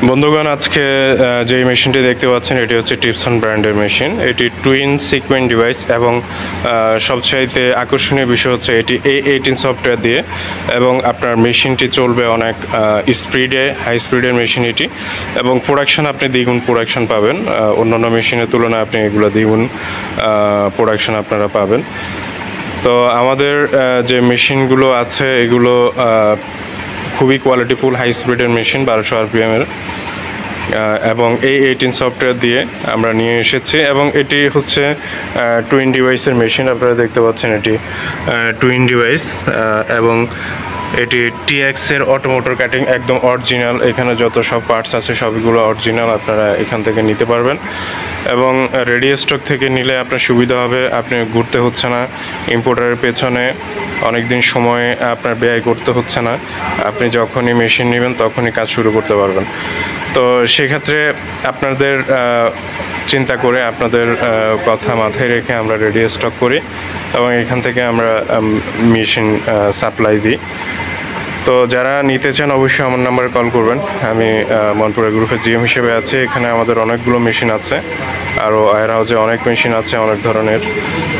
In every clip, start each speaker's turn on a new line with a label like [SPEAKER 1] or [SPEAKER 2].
[SPEAKER 1] বন্ধুগণ, আজকে যে মেশিনটি দেখতে পাচ্ছেন এটি হচ্ছে টিপসন ব্র্যান্ডের মেশিন। এটি টুইন সিকোয়েন্ট ডিভাইস এবং সবচাইতে আকর্ষণীয় বিষয় হচ্ছে এটি A18 সফটওয়্যার দিয়ে, এবং আপনার মেশিনটি চলবে অনেক স্পিডে, হাই স্পিডের মেশিন এটি, এবং প্রোডাকশন আপনি দ্বিগুণ প্রোডাকশন পাবেন। অন্যান্য মেশিনের তুলনায় আপনি এগুলো দ্বিগুণ প্রোডাকশন আপনারা পাবেন। তো আমাদের যে মেশিনগুলো আছে এগুলো খুবই কোয়ালিটিফুল হাই স্পিডের মেশিন, 1200 RPM-এর, এবং A18 সফটওয়্যার দিয়ে আমরা নিয়ে এসেছি। এবং এটি হচ্ছে টুইন ডিভাইসের মেশিন। আপনারা দেখতে পাচ্ছেন এটি টুইন ডিভাইস, এবং এটি TX-এর অটোমোটর কাটিং, একদম অরিজিনাল। এখানে যত সব পার্টস আছে সবগুলো অরিজিনাল, আপনারা এখান থেকে নিতে পারবেন। এবং রেডি স্টক থেকে নিলে আপনার সুবিধা হবে, আপনি ঘুরতে হচ্ছে না, ইম্পোর্টারের পেছনে অনেক দিন সময় আপনার ব্যয় করতে হচ্ছে না। আপনি যখনই মেশিন নেবেন তখনই কাজ শুরু করতে পারবেন। তো সেক্ষেত্রে আপনাদের চিন্তা করে, আপনাদের কথা মাথায় রেখে আমরা রেডি স্টক করি এবং এখান থেকে আমরা মেশিন সাপ্লাই দিই। তো যারা নিতে চান অবশ্যই আমার নাম্বারে কল করবেন। আমি মনপুরা গ্রুপের GM হিসেবে আছি। এখানে আমাদের অনেকগুলো মেশিন আছে, আরও ওয়্যার হাউসে অনেক মেশিন আছে অনেক ধরনের।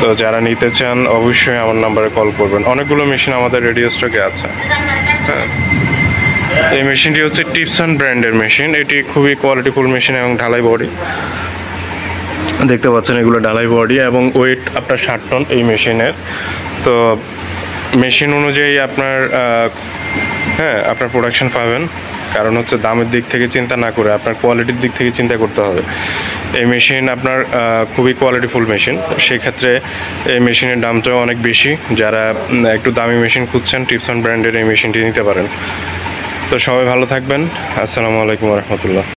[SPEAKER 1] তো যারা নিতে চান অবশ্যই আমার নাম্বারে কল করবেন। অনেকগুলো মেশিন আমাদের রেডিও স্টকে আছে। হ্যাঁ, এই মেশিনটি হচ্ছে টিপসন ব্র্যান্ডের মেশিন। এটি খুবই কোয়ালিটিফুল মেশিন এবং ঢালাই বডি দেখতে পাচ্ছেন, এগুলো ঢালাই বডি এবং ওয়েট আপনার 60 টন এই মেশিনের। তো মেশিন অনুযায়ী আপনার আপনার প্রোডাকশন পাবেন। কারণ হচ্ছে দামের দিক থেকে চিন্তা না করে আপনার কোয়ালিটির দিক থেকে চিন্তা করতে হবে। এই মেশিন আপনার খুবই কোয়ালিটিফুল মেশিন, সেক্ষেত্রে এই মেশিনের দামটাও অনেক বেশি। যারা একটু দামি মেশিন খুঁজছেন টিপসন ব্র্যান্ডের এই মেশিনটি নিতে পারেন। তো সবাই ভালো থাকবেন। আসসালামু আলাইকুম রহমতুল্লাহ।